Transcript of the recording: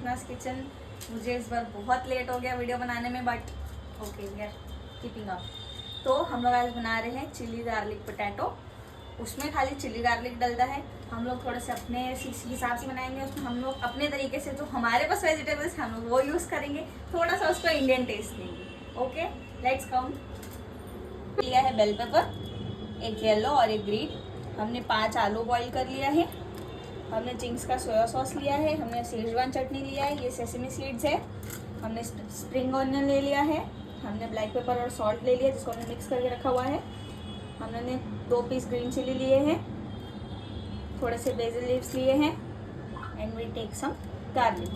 Krishna's kitchen. मुझे इस बार बहुत लेट हो गया वीडियो बनाने में, but okay we are keeping up. तो हम लोग आज बना रहे हैं चिली गार्लिक पोटैटो। उसमें खाली चिली गार्लिक डलता है, हम लोग थोड़े से अपने हिसाब से बनाएंगे। उसमें हम लोग अपने तरीके से जो हमारे पास वेजिटेबल्स हम लोग वो यूज़ करेंगे, थोड़ा सा उसको इंडियन टेस्ट देंगे। Okay let's come. लिया है बेल पेपर, एक येलो और एक ग्रीन। हमने 5 आलू बॉईल कर लिया है। हमने चिंग्स का सोया सॉस लिया है। हमने शेजवान चटनी लिया है, ये सेसमी सीड्स है। हमने स्प्रिंग ऑनियन ले लिया है। हमने ब्लैक पेपर और सॉल्ट ले लिया जिसको हमने मिक्स करके रखा हुआ है। हमने 2 पीस ग्रीन चिली लिए हैं, थोड़े से बेसिल लीव्स लिए हैं, and we take some garlic.